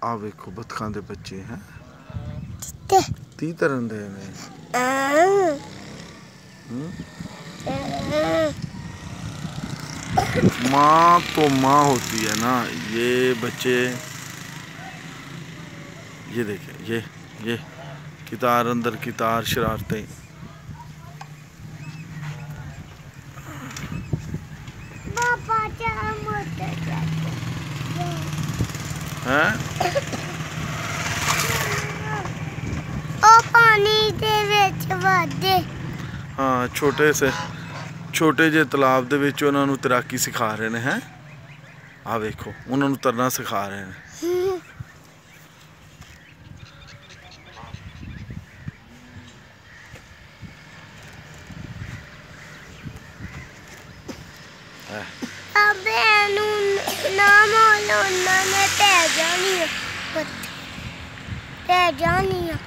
आ वेखो बतखां दे बच्चे हैं 30 तरह दे ने। माँ तो माँ होती है ना। ये बच्चे ये देखें, ये कितार अंदर कितार शरारतें। हैं पानी दे विच वादे। हाँ छोटे जे तलाब दे विच उन्हां नूं तैराकी सिखा रहे ने। हैं आ वेखो उन्हां नूं तरना सिखा रहे ने। अबे नाम उन्होंने ते जानी है।